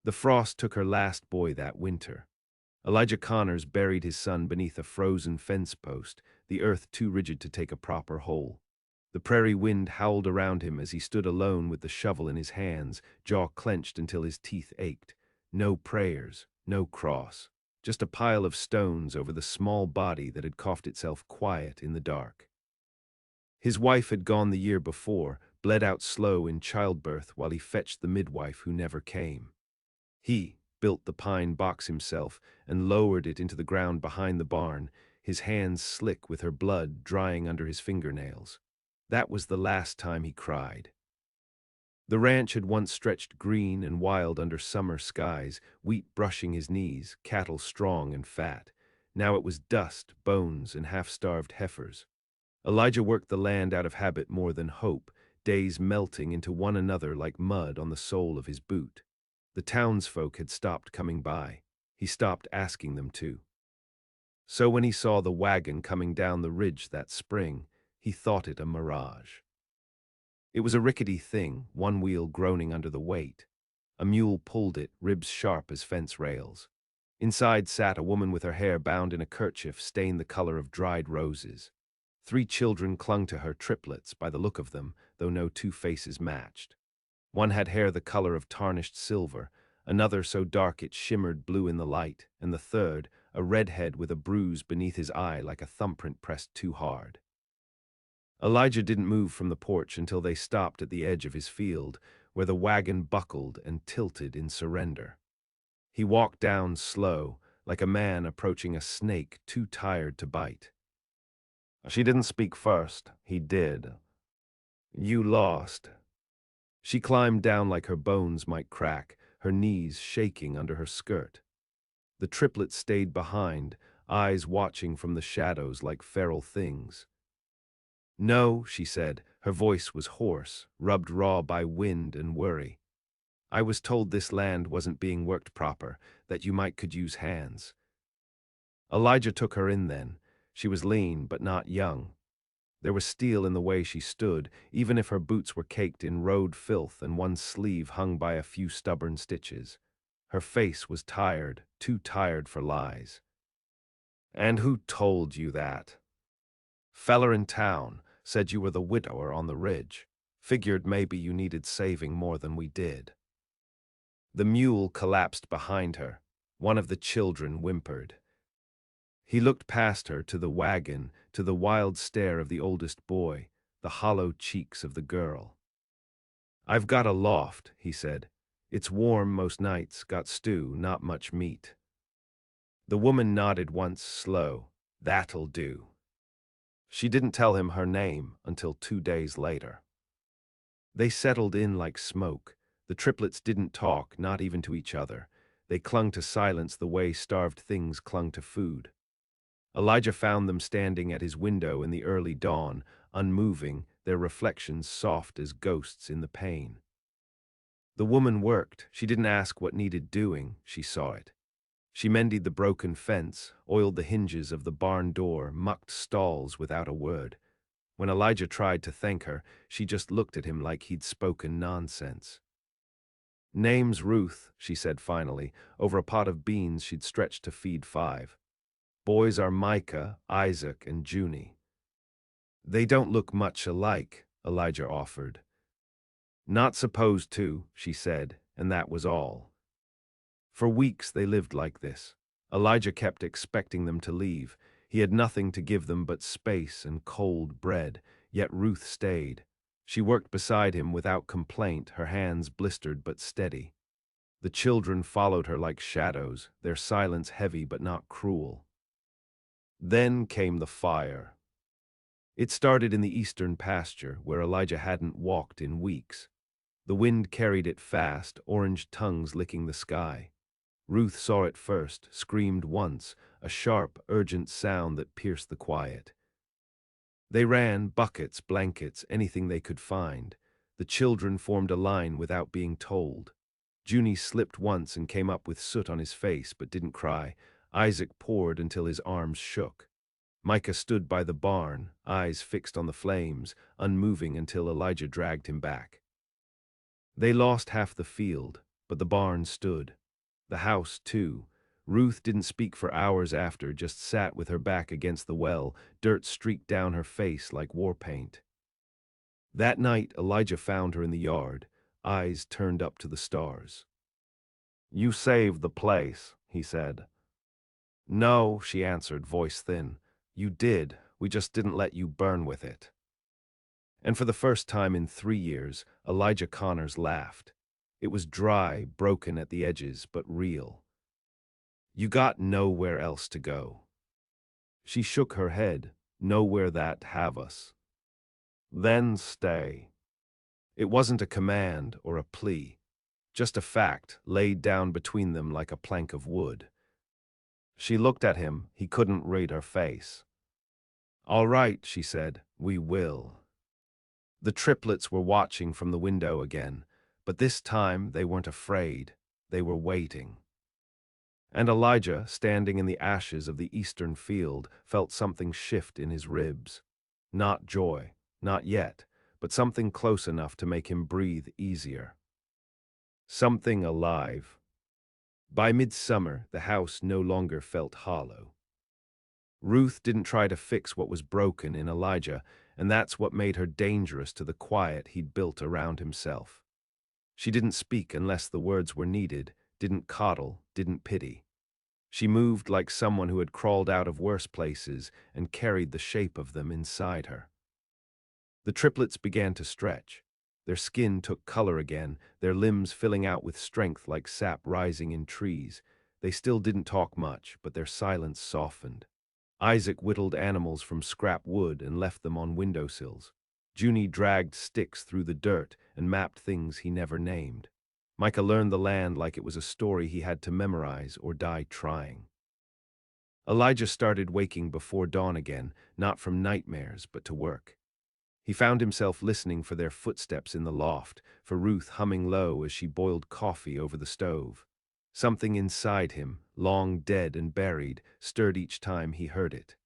The frost took her last boy that winter. Elijah Connors buried his son beneath a frozen fence post, the earth too rigid to take a proper hole. The prairie wind howled around him as he stood alone with the shovel in his hands, jaw clenched until his teeth ached. No prayers, no cross, just a pile of stones over the small body that had coughed itself quiet in the dark. His wife had gone the year before, bled out slow in childbirth while he fetched the midwife who never came. He built the pine box himself and lowered it into the ground behind the barn, his hands slick with her blood drying under his fingernails. That was the last time he cried. The ranch had once stretched green and wild under summer skies, wheat brushing his knees, cattle strong and fat. Now it was dust, bones, and half-starved heifers. Elijah worked the land out of habit more than hope, days melting into one another like mud on the sole of his boot. The townsfolk had stopped coming by. He stopped asking them to. So when he saw the wagon coming down the ridge that spring, he thought it a mirage. It was a rickety thing, one wheel groaning under the weight. A mule pulled it, ribs sharp as fence rails. Inside sat a woman with her hair bound in a kerchief stained the color of dried roses. 3 children clung to her, triplets by the look of them, though no 2 faces matched. One had hair the color of tarnished silver, another so dark it shimmered blue in the light, and the third, a redhead with a bruise beneath his eye like a thumbprint pressed too hard. Elijah didn't move from the porch until they stopped at the edge of his field, where the wagon buckled and tilted in surrender. He walked down slow, like a man approaching a snake too tired to bite. She didn't speak first. He did. You lost. She climbed down like her bones might crack, her knees shaking under her skirt. The triplets stayed behind, eyes watching from the shadows like feral things. No, she said, her voice was hoarse, rubbed raw by wind and worry. I was told this land wasn't being worked proper, that you could use hands. Elijah took her in then. She was lean but not young. There was steel in the way she stood, even if her boots were caked in road filth and one sleeve hung by a few stubborn stitches. Her face was tired, too tired for lies. And who told you that? Feller in town said you were the widower on the ridge. Figured maybe you needed saving more than we did. The mule collapsed behind her. One of the children whimpered. He looked past her to the wagon, to the wild stare of the oldest boy, the hollow cheeks of the girl. I've got a loft, he said. It's warm most nights, got stew, not much meat. The woman nodded once, slow. That'll do. She didn't tell him her name until 2 days later. They settled in like smoke. The triplets didn't talk, not even to each other. They clung to silence the way starved things clung to food. Elijah found them standing at his window in the early dawn, unmoving, their reflections soft as ghosts in the pane. The woman worked. She didn't ask what needed doing. She saw it. She mended the broken fence, oiled the hinges of the barn door, mucked stalls without a word. When Elijah tried to thank her, she just looked at him like he'd spoken nonsense. Name's Ruth, she said finally, over a pot of beans she'd stretched to feed 5. Boys are Micah, Isaac, and Junie. They don't look much alike, Elijah offered. Not supposed to, she said, and that was all. For weeks they lived like this. Elijah kept expecting them to leave. He had nothing to give them but space and cold bread, yet Ruth stayed. She worked beside him without complaint, her hands blistered but steady. The children followed her like shadows, their silence heavy but not cruel. Then came the fire. It started in the eastern pasture, where Elijah hadn't walked in weeks. The wind carried it fast, orange tongues licking the sky. Ruth saw it first, screamed once, a sharp, urgent sound that pierced the quiet. They ran, buckets, blankets, anything they could find. The children formed a line without being told. Junie slipped once and came up with soot on his face, but didn't cry. Isaac poured until his arms shook. Micah stood by the barn, eyes fixed on the flames, unmoving until Elijah dragged him back. They lost half the field. But the barn stood. The house, too. Ruth didn't speak for hours after, just sat with her back against the well, dirt streaked down her face like war paint. That night, Elijah found her in the yard, eyes turned up to the stars. "You saved the place," he said. "No," she answered, voice thin. "You did. We just didn't let you burn with it." And for the first time in 3 years, Elijah Connors laughed. It was dry, broken at the edges, but real. "You got nowhere else to go." She shook her head. "Nowhere that have us." "Then stay." It wasn't a command or a plea, just a fact laid down between them like a plank of wood. She looked at him. He couldn't read her face. "All right," she said, "we will." The triplets were watching from the window again, but this time they weren't afraid. They were waiting. And Elijah, standing in the ashes of the eastern field, felt something shift in his ribs. Not joy, not yet, but something close enough to make him breathe easier. Something alive. By midsummer, the house no longer felt hollow. Ruth didn't try to fix what was broken in Elijah, and that's what made her dangerous to the quiet he'd built around himself. She didn't speak unless the words were needed, didn't coddle, didn't pity. She moved like someone who had crawled out of worse places and carried the shape of them inside her. The triplets began to stretch. Their skin took color again, their limbs filling out with strength like sap rising in trees. They still didn't talk much, but their silence softened. Isaac whittled animals from scrap wood and left them on windowsills. Junie dragged sticks through the dirt and mapped things he never named. Micah learned the land like it was a story he had to memorize or die trying. Elijah started waking before dawn again, not from nightmares, but to work. He found himself listening for their footsteps in the loft, for Ruth humming low as she boiled coffee over the stove. Something inside him, long dead and buried, stirred each time he heard it.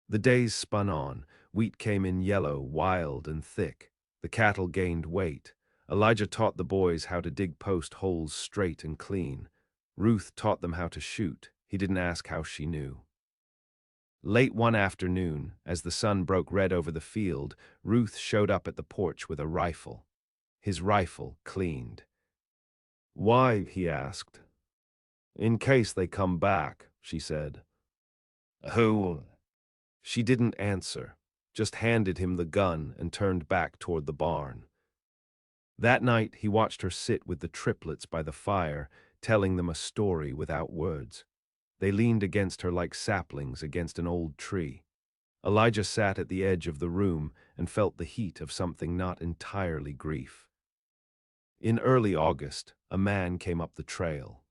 The days spun on. Wheat came in yellow, wild and thick. The cattle gained weight. Elijah taught the boys how to dig post holes straight and clean. Ruth taught them how to shoot. He didn't ask how she knew. Late one afternoon, as the sun broke red over the field, Ruth showed up at the porch with a rifle. His rifle cleaned. "Why?" he asked. "In case they come back," she said. "Who?" She didn't answer, just handed him the gun and turned back toward the barn. That night, he watched her sit with the triplets by the fire, telling them a story without words. They leaned against her like saplings against an old tree. Elijah sat at the edge of the room and felt the heat of something not entirely grief. In early August, a man came up the trail.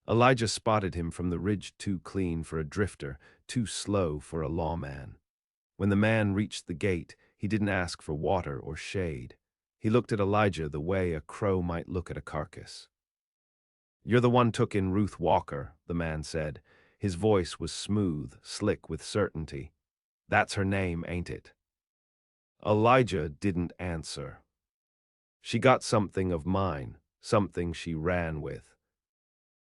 Elijah spotted him from the ridge, too clean for a drifter, too slow for a lawman. When the man reached the gate, he didn't ask for water or shade. He looked at Elijah the way a crow might look at a carcass. "You're the one took in Ruth Walker," the man said. His voice was smooth, slick with certainty. "That's her name, ain't it?" Elijah didn't answer. "She got something of mine, something she ran with."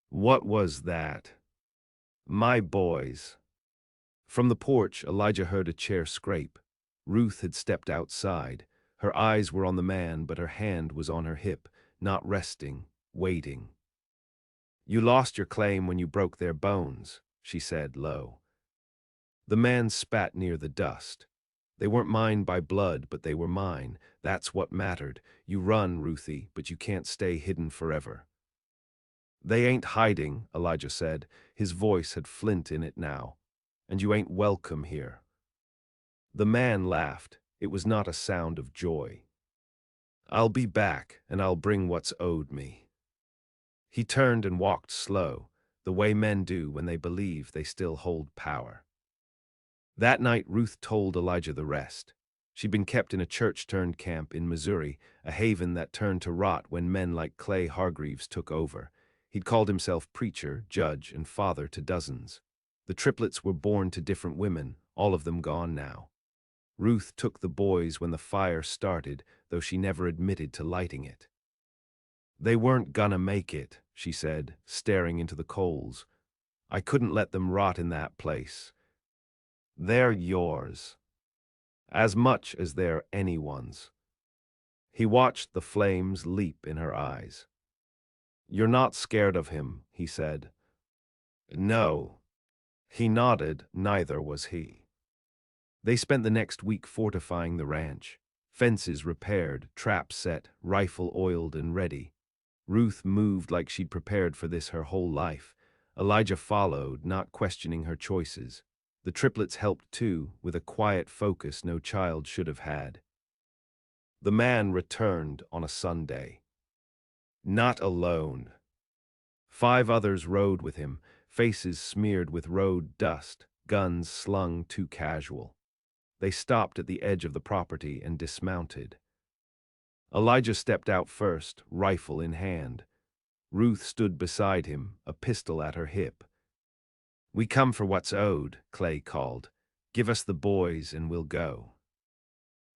"What was that?" "My boys." From the porch, Elijah heard a chair scrape. Ruth had stepped outside. Her eyes were on the man, but her hand was on her hip, not resting, waiting. "You lost your claim when you broke their bones," she said low. The man spat near the dust. "They weren't mine by blood, but they were mine. That's what mattered. You run, Ruthie, but you can't stay hidden forever." "They ain't hiding," Elijah said. His voice had flint in it now. "And you ain't welcome here." The man laughed. It was not a sound of joy. "I'll be back, and I'll bring what's owed me." He turned and walked slow, the way men do when they believe they still hold power. That night, Ruth told Elijah the rest. She'd been kept in a church-turned camp in Missouri, a haven that turned to rot when men like Clay Hargreaves took over. He'd called himself preacher, judge, and father to dozens. The triplets were born to different women, all of them gone now. Ruth took the boys when the fire started, though she never admitted to lighting it. They weren't gonna make it, she said, staring into the coals. I couldn't let them rot in that place. They're yours, as much as they're anyone's. He watched the flames leap in her eyes. You're not scared of him, he said. No. He nodded, neither was he. They spent the next week fortifying the ranch. Fences repaired, traps set, rifle oiled and ready. Ruth moved like she'd prepared for this her whole life. Elijah followed, not questioning her choices. The triplets helped too, with a quiet focus no child should have had. The man returned on a Sunday. Not alone. 5 others rode with him, faces smeared with road dust, guns slung too casual. They stopped at the edge of the property and dismounted. Elijah stepped out first, rifle in hand. Ruth stood beside him, a pistol at her hip. We come for what's owed, Clay called. Give us the boys and we'll go.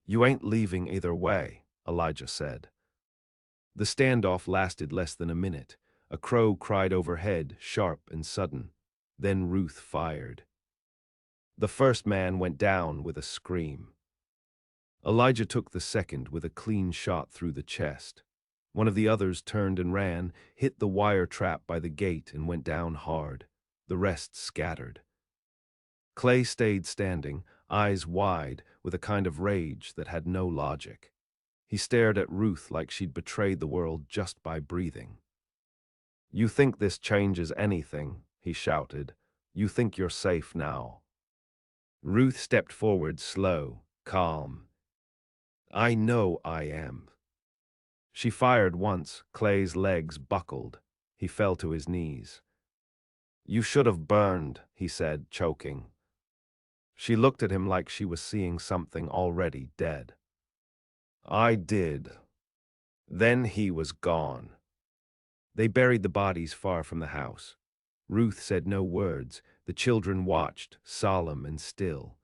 You ain't leaving either way, Elijah said. The standoff lasted less than a minute. A crow cried overhead, sharp and sudden. Then Ruth fired. The first man went down with a scream. Elijah took the second with a clean shot through the chest. One of the others turned and ran, hit the wire trap by the gate and went down hard. The rest scattered. Clay stayed standing, eyes wide, with a kind of rage that had no logic. He stared at Ruth like she'd betrayed the world just by breathing. You think this changes anything, he shouted. You think you're safe now. Ruth stepped forward, slow, calm. I know I am. She fired once. Clay's legs buckled. He fell to his knees. You should have burned, he said, choking. She looked at him like she was seeing something already dead. I did. Then he was gone. They buried the bodies far from the house. Ruth said no words. The children watched, solemn and still.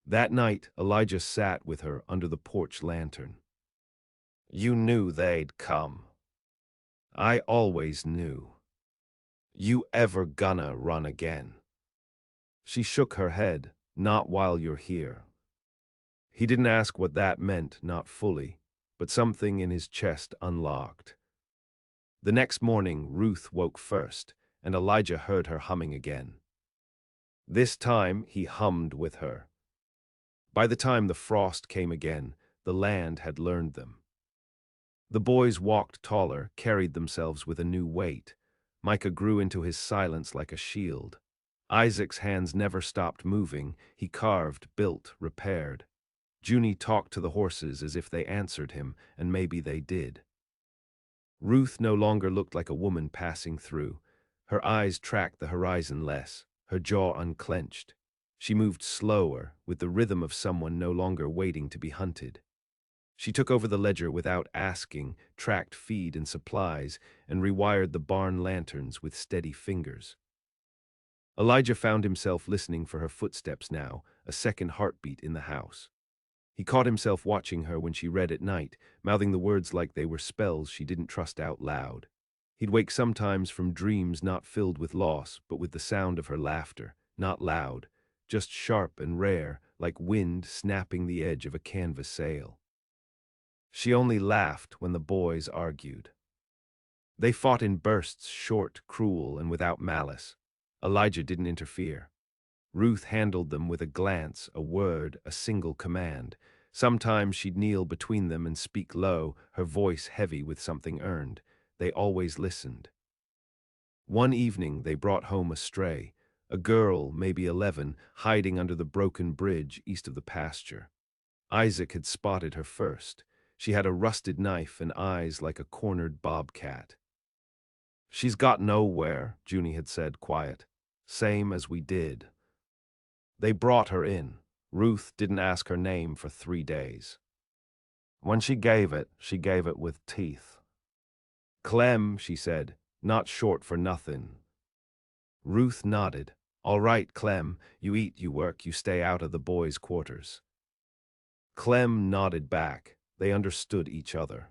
That night, Elijah sat with her under the porch lantern. You knew they'd come. I always knew. You ever gonna run again? She shook her head. Not while you're here. He didn't ask what that meant, not fully, but something in his chest unlocked. The next morning, Ruth woke first, and Elijah heard her humming again. This time, he hummed with her. By the time the frost came again, the land had learned them. The boys walked taller, carried themselves with a new weight. Micah grew into his silence like a shield. Isaac's hands never stopped moving. He carved, built, repaired. Junie talked to the horses as if they answered him, and maybe they did. Ruth no longer looked like a woman passing through. Her eyes tracked the horizon less, her jaw unclenched. She moved slower, with the rhythm of someone no longer waiting to be hunted. She took over the ledger without asking, tracked feed and supplies, and rewired the barn lanterns with steady fingers. Elijah found himself listening for her footsteps now, a second heartbeat in the house. He caught himself watching her when she read at night, mouthing the words like they were spells she didn't trust out loud. He'd wake sometimes from dreams not filled with loss, but with the sound of her laughter, not loud, just sharp and rare, like wind snapping the edge of a canvas sail. She only laughed when the boys argued. They fought in bursts, short, cruel, and without malice. Elijah didn't interfere. Ruth handled them with a glance, a word, a single command. Sometimes she'd kneel between them and speak low, her voice heavy with something earned. They always listened. One evening they brought home a stray, a girl, maybe 11, hiding under the broken bridge east of the pasture. Isaac had spotted her first. She had a rusted knife and eyes like a cornered bobcat. She's got nowhere, Junie had said, quiet. Same as we did. They brought her in. Ruth didn't ask her name for 3 days. When she gave it with teeth. Clem, she said, not short for nothing. Ruth nodded. All right, Clem, you eat, you work, you stay out of the boys' quarters. Clem nodded back. They understood each other.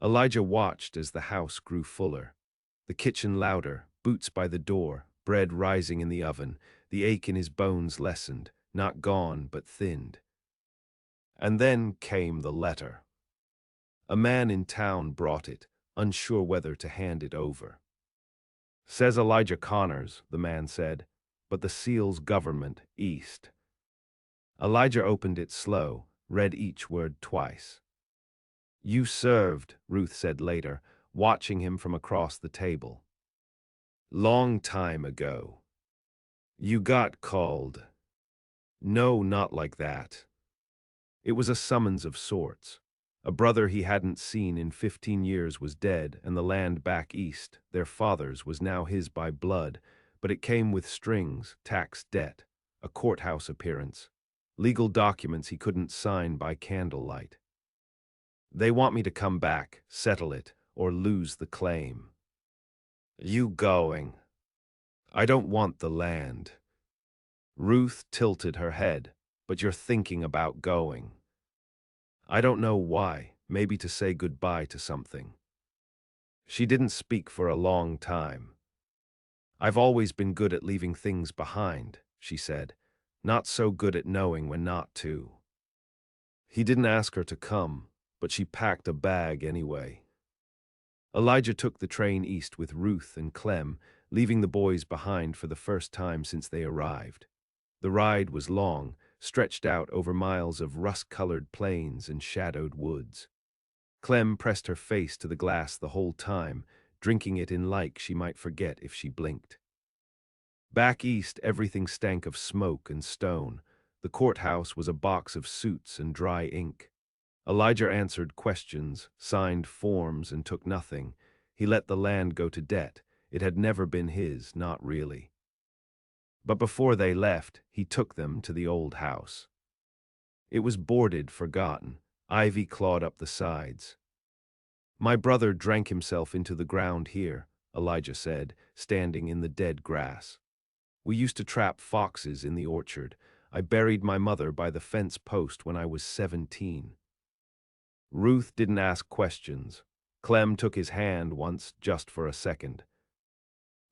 Elijah watched as the house grew fuller. The kitchen louder, boots by the door, bread rising in the oven, the ache in his bones lessened, not gone but thinned. And then came the letter. A man in town brought it, unsure whether to hand it over. "Says Elijah Connors," the man said, "but the seal's government, East." Elijah opened it slow, read each word twice. "You served," Ruth said later, watching him from across the table. "Long time ago. You got called." "No, not like that." It was a summons of sorts. A brother he hadn't seen in 15 years was dead, and the land back east, their father's, was now his by blood, but it came with strings, tax debt, a courthouse appearance, legal documents he couldn't sign by candlelight. "They want me to come back, settle it, or lose the claim." "You going?" "I don't want the land." Ruth tilted her head. "But you're thinking about going." "I don't know why, maybe to say goodbye to something." She didn't speak for a long time. "I've always been good at leaving things behind," she said, "not so good at knowing when not to." He didn't ask her to come, but she packed a bag anyway. Elijah took the train east with Ruth and Clem, leaving the boys behind for the first time since they arrived. The ride was long, stretched out over miles of rust-colored plains and shadowed woods. Clem pressed her face to the glass the whole time, drinking it in like she might forget if she blinked. Back east, everything stank of smoke and stone. The courthouse was a box of suits and dry ink. Elijah answered questions, signed forms, and took nothing. He let the land go to debt. It had never been his, not really. But before they left, he took them to the old house. It was boarded, forgotten. Ivy clawed up the sides. "My brother drank himself into the ground here," Elijah said, standing in the dead grass. "We used to trap foxes in the orchard. I buried my mother by the fence post when I was 17. Ruth didn't ask questions. Clem took his hand once, just for a second.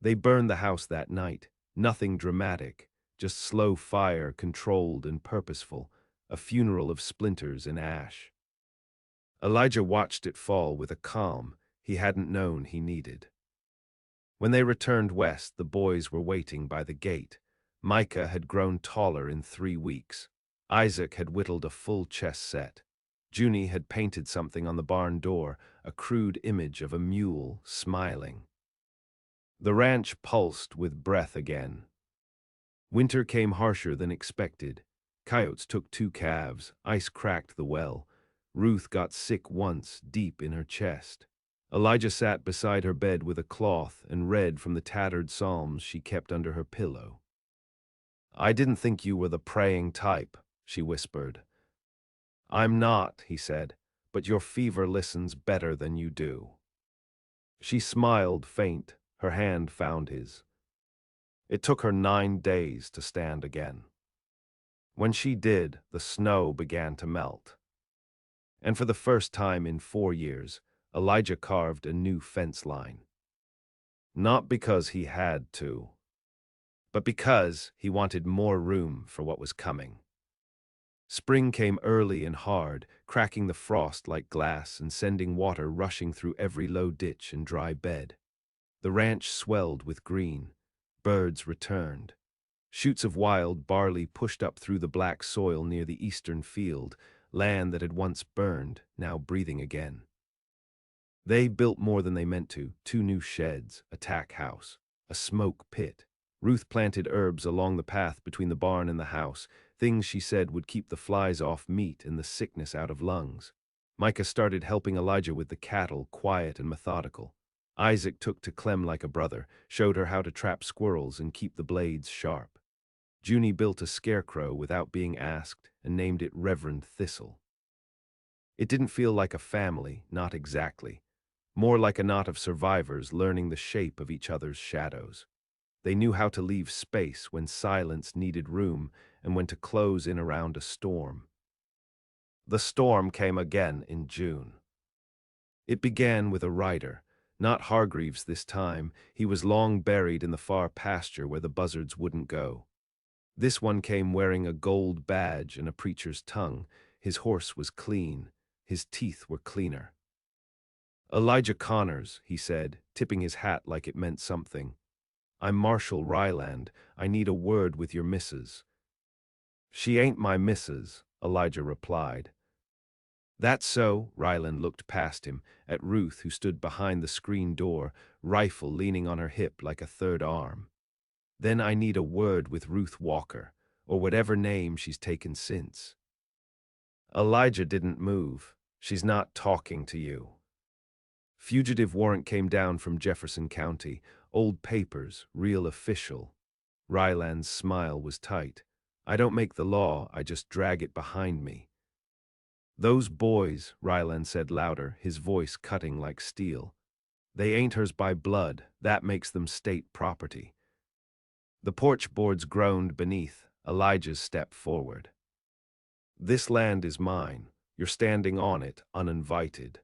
They burned the house that night. Nothing dramatic, just slow fire, controlled and purposeful, a funeral of splinters and ash. Elijah watched it fall with a calm he hadn't known he needed. When they returned west, the boys were waiting by the gate. Micah had grown taller in 3 weeks. Isaac had whittled a full chess set. Junie had painted something on the barn door, a crude image of a mule smiling. The ranch pulsed with breath again. Winter came harsher than expected. Coyotes took 2 calves, ice cracked the well. Ruth got sick once, deep in her chest. Elijah sat beside her bed with a cloth and read from the tattered psalms she kept under her pillow. "I didn't think you were the praying type," she whispered. "I'm not," he said, "but your fever listens better than you do." She smiled, faint. Her hand found his. It took her 9 days to stand again. When she did, the snow began to melt. And for the first time in 4 years, Elijah carved a new fence line. Not because he had to, but because he wanted more room for what was coming. Spring came early and hard, cracking the frost like glass and sending water rushing through every low ditch and dry bed. The ranch swelled with green. Birds returned. Shoots of wild barley pushed up through the black soil near the eastern field, land that had once burned, now breathing again. They built more than they meant to, 2 new sheds, a tack house, a smoke pit. Ruth planted herbs along the path between the barn and the house, things she said would keep the flies off meat and the sickness out of lungs. Micah started helping Elijah with the cattle, quiet and methodical. Isaac took to Clem like a brother, showed her how to trap squirrels and keep the blades sharp. Junie built a scarecrow without being asked and named it Reverend Thistle. It didn't feel like a family, not exactly. More like a knot of survivors learning the shape of each other's shadows. They knew how to leave space when silence needed room and when to close in around a storm. The storm came again in June. It began with a rider, not Hargreaves this time. He was long buried in the far pasture where the buzzards wouldn't go. This one came wearing a gold badge and a preacher's tongue. His horse was clean. His teeth were cleaner. Elijah Connors, he said, tipping his hat like it meant something. I'm Marshal Ryland. I need a word with your missus. She ain't my missus, Elijah replied. That's so. Ryland looked past him, at Ruth who stood behind the screen door, rifle leaning on her hip like a third arm. Then I need a word with Ruth Walker, or whatever name she's taken since. Elijah didn't move. She's not talking to you. Fugitive warrant came down from Jefferson County. Old papers, real official. Ryland's smile was tight. I don't make the law, I just drag it behind me. Those boys, Ryland said louder, his voice cutting like steel. They ain't hers by blood, that makes them state property. The porch boards groaned beneath. Elijah's step forward. This land is mine. You're standing on it, uninvited.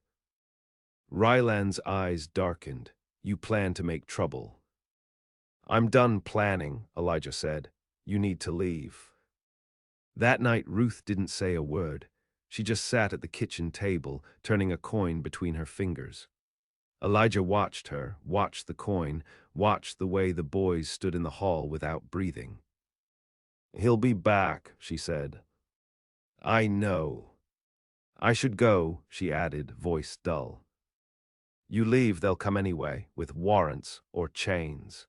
Ryland's eyes darkened. You plan to make trouble. I'm done planning, Elijah said. You need to leave. That night Ruth didn't say a word. She just sat at the kitchen table, turning a coin between her fingers. Elijah watched her, watched the coin, watched the way the boys stood in the hall without breathing. He'll be back, she said. I know. I should go, she added, voice dull. You leave, they'll come anyway, with warrants or chains.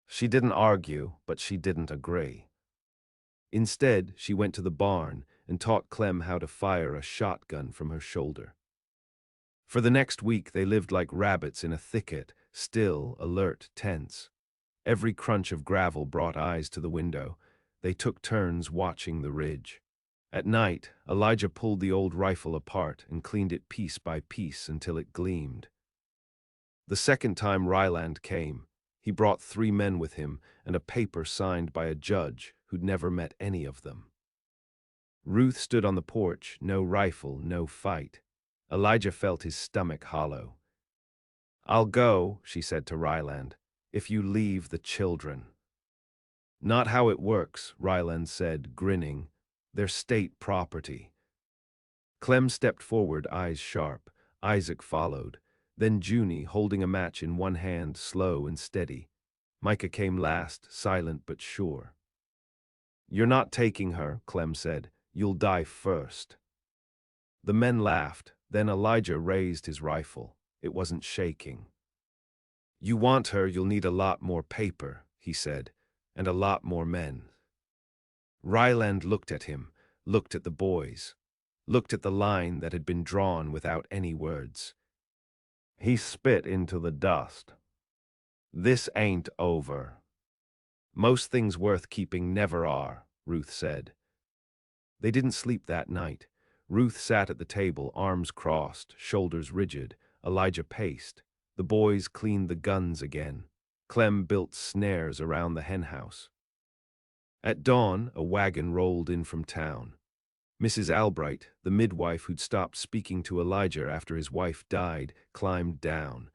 She didn't argue, but she didn't agree. Instead, she went to the barn and taught Clem how to fire a shotgun from her shoulder. For the next week, they lived like rabbits in a thicket, still, alert, tense. Every crunch of gravel brought eyes to the window. They took turns watching the ridge. At night, Elijah pulled the old rifle apart and cleaned it piece by piece until it gleamed. The second time Ryland came, he brought 3 men with him and a paper signed by a judge who'd never met any of them. Ruth stood on the porch, no rifle, no fight. Elijah felt his stomach hollow. I'll go, she said to Ryland, if you leave the children. Not how it works, Ryland said, grinning. They're state property. Clem stepped forward, eyes sharp. Isaac followed. Then Junie, holding a match in one hand, slow and steady. Micah came last, silent but sure. You're not taking her, Clem said. You'll die first. The men laughed. Then Elijah raised his rifle. It wasn't shaking. You want her, you'll need a lot more paper, he said, and a lot more men. Ryland looked at him, looked at the boys, looked at the line that had been drawn without any words. He spit into the dust. This ain't over. Most things worth keeping never are, Ruth said. They didn't sleep that night. Ruth sat at the table, arms crossed, shoulders rigid. Elijah paced. The boys cleaned the guns again. Clem built snares around the henhouse. At dawn, a wagon rolled in from town. Mrs. Albright, the midwife who'd stopped speaking to Elijah after his wife died, climbed down.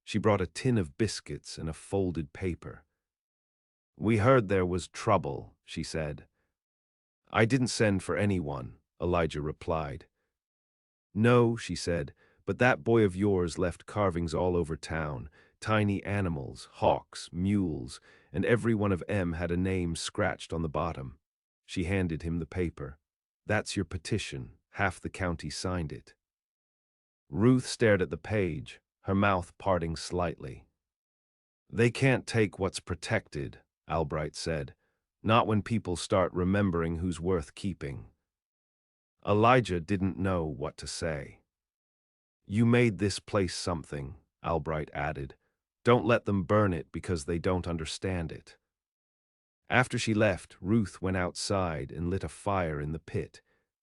She brought a tin of biscuits and a folded paper. We heard there was trouble, she said. I didn't send for anyone, Elijah replied. No, she said, but that boy of yours left carvings all over town, tiny animals, hawks, mules, and every one of 'em had a name scratched on the bottom. She handed him the paper. That's your petition. Half the county signed it. Ruth stared at the page, her mouth parting slightly. They can't take what's protected, Albright said. Not when people start remembering who's worth keeping. Elijah didn't know what to say. You made this place something, Albright added. Don't let them burn it because they don't understand it. After she left, Ruth went outside and lit a fire in the pit.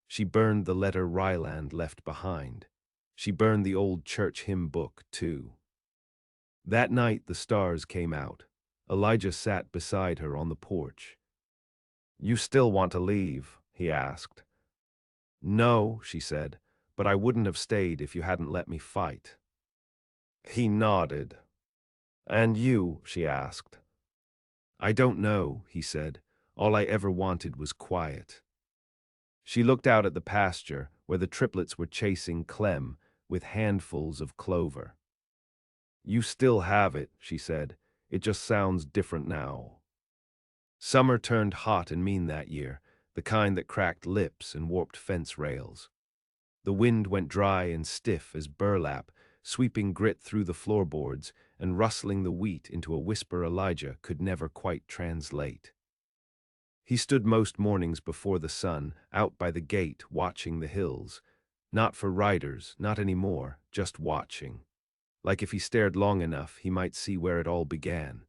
She burned the letter Ryland left behind. She burned the old church hymn book, too. That night the stars came out. Elijah sat beside her on the porch. You still want to leave? He asked. No, she said, but I wouldn't have stayed if you hadn't let me fight." He nodded. "And you?" she asked. "I don't know," he said. "All I ever wanted was quiet." She looked out at the pasture where the triplets were chasing Clem with handfuls of clover. "You still have it," she said. "It just sounds different now." Summer turned hot and mean that year, the kind that cracked lips and warped fence rails. The wind went dry and stiff as burlap, sweeping grit through the floorboards and rustling the wheat into a whisper Elijah could never quite translate. He stood most mornings before the sun, out by the gate, watching the hills. Not for riders, not anymore, just watching. Like if he stared long enough, he might see where it all began.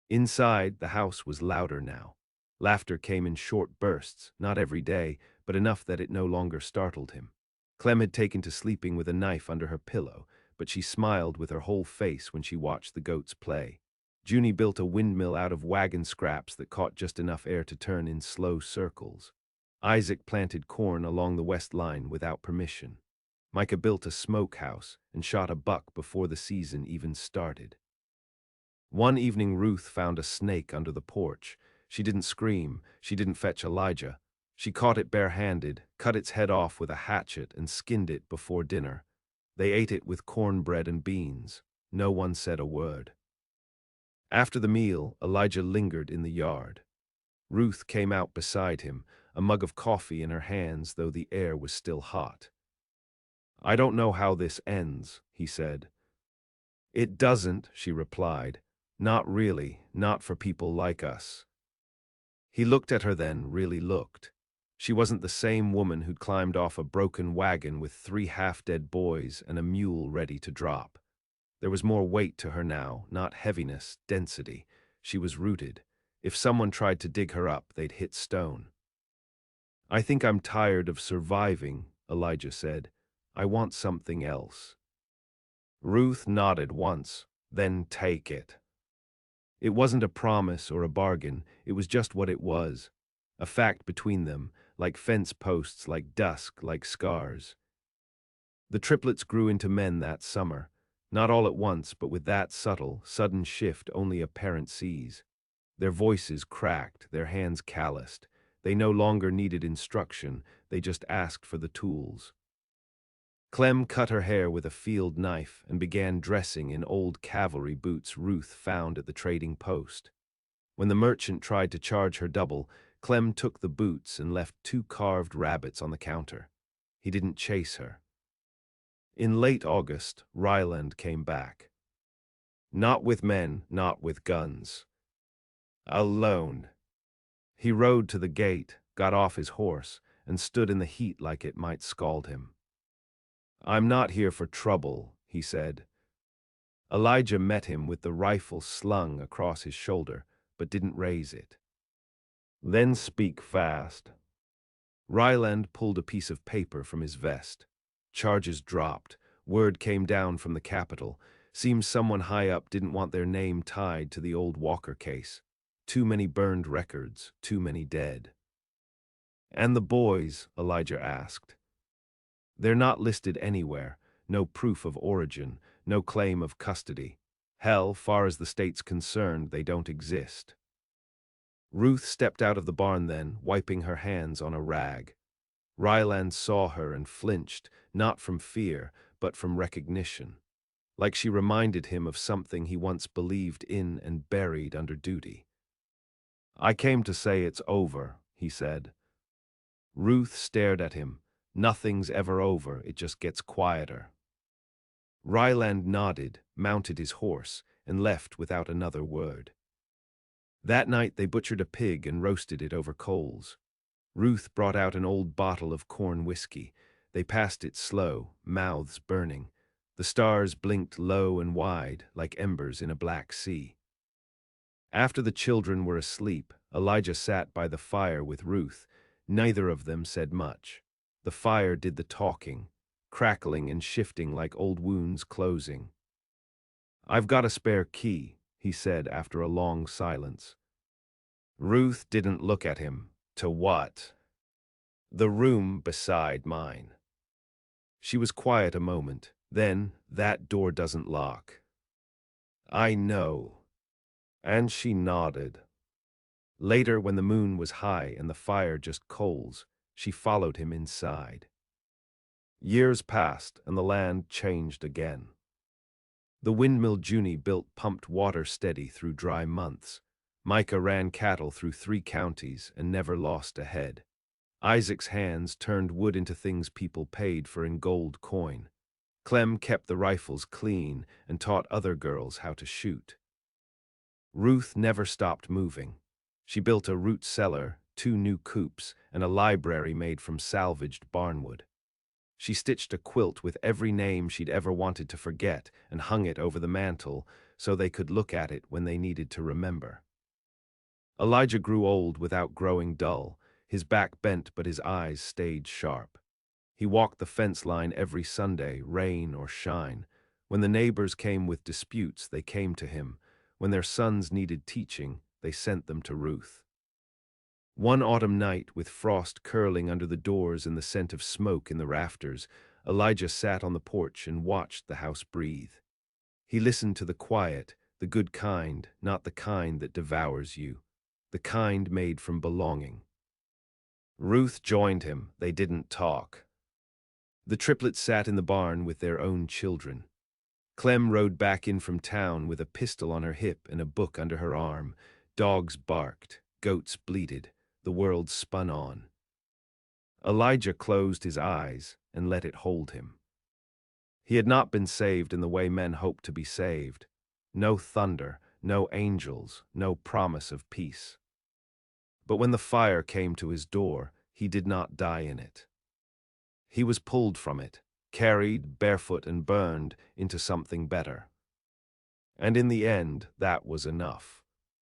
Inside, the house was louder now. Laughter came in short bursts, not every day, but enough that it no longer startled him. Clem had taken to sleeping with a knife under her pillow, but she smiled with her whole face when she watched the goats play. Junie built a windmill out of wagon scraps that caught just enough air to turn in slow circles. Isaac planted corn along the west line without permission. Micah built a smokehouse and shot a buck before the season even started. One evening Ruth found a snake under the porch. She didn't scream, she didn't fetch Elijah. She caught it barehanded, cut its head off with a hatchet, and skinned it before dinner. They ate it with cornbread and beans. No one said a word. After the meal, Elijah lingered in the yard. Ruth came out beside him, a mug of coffee in her hands, though the air was still hot. "I don't know how this ends," he said. "It doesn't," she replied. "Not really, not for people like us." He looked at her then, really looked. She wasn't the same woman who'd climbed off a broken wagon with 3 half-dead boys and a mule ready to drop. There was more weight to her now, not heaviness, density. She was rooted. If someone tried to dig her up, they'd hit stone. "I think I'm tired of surviving," Elijah said. "I want something else." Ruth nodded once, then take it. It wasn't a promise or a bargain, it was just what it was. A fact between them, like fence posts, like dusk, like scars. The triplets grew into men that summer, not all at once, but with that subtle, sudden shift only a parent sees. Their voices cracked, their hands calloused. They no longer needed instruction, they just asked for the tools. Clem cut her hair with a field knife and began dressing in old cavalry boots Ruth found at the trading post. When the merchant tried to charge her double, Clem took the boots and left 2 carved rabbits on the counter. He didn't chase her. In late August, Ryland came back. Not with men, not with guns. Alone. He rode to the gate, got off his horse, and stood in the heat like it might scald him. "I'm not here for trouble," he said. Elijah met him with the rifle slung across his shoulder, but didn't raise it. "Then speak fast." Ryland pulled a piece of paper from his vest. Charges dropped. Word came down from the Capitol. Seems someone high up didn't want their name tied to the old Walker case. Too many burned records, too many dead. "And the boys?" Elijah asked. "They're not listed anywhere. No proof of origin, no claim of custody. Hell, far as the state's concerned, they don't exist." Ruth stepped out of the barn then, wiping her hands on a rag. Ryland saw her and flinched, not from fear, but from recognition. Like she reminded him of something he once believed in and buried under duty. "I came to say it's over," he said. Ruth stared at him. "Nothing's ever over, it just gets quieter." Ryland nodded, mounted his horse, and left without another word. That night they butchered a pig and roasted it over coals. Ruth brought out an old bottle of corn whiskey. They passed it slow, mouths burning. The stars blinked low and wide, like embers in a black sea. After the children were asleep, Elijah sat by the fire with Ruth. Neither of them said much. The fire did the talking, crackling and shifting like old wounds closing. "I've got a spare key," he said after a long silence. Ruth didn't look at him. "To what?" "The room beside mine." She was quiet a moment. Then, "That door doesn't lock." "I know." And she nodded. Later, when the moon was high and the fire just coals, she followed him inside. Years passed, and the land changed again. The windmill Junie built pumped water steady through dry months. Micah ran cattle through 3 counties and never lost a head. Isaac's hands turned wood into things people paid for in gold coin. Clem kept the rifles clean and taught other girls how to shoot. Ruth never stopped moving. She built a root cellar, 2 new coops, and a library made from salvaged barnwood. She stitched a quilt with every name she'd ever wanted to forget and hung it over the mantel so they could look at it when they needed to remember. Elijah grew old without growing dull. His back bent, but his eyes stayed sharp. He walked the fence line every Sunday, rain or shine. When the neighbors came with disputes, they came to him. When their sons needed teaching, they sent them to Ruth. One autumn night, with frost curling under the doors and the scent of smoke in the rafters, Elijah sat on the porch and watched the house breathe. He listened to the quiet, the good kind, not the kind that devours you, the kind made from belonging. Ruth joined him. They didn't talk. The triplets sat in the barn with their own children. Clem rode back in from town with a pistol on her hip and a book under her arm. Dogs barked, goats bleated, the world spun on. Elijah closed his eyes and let it hold him. He had not been saved in the way men hope to be saved. No thunder, no angels, no promise of peace. But when the fire came to his door, he did not die in it. He was pulled from it, carried, barefoot and burned, into something better. And in the end, that was enough.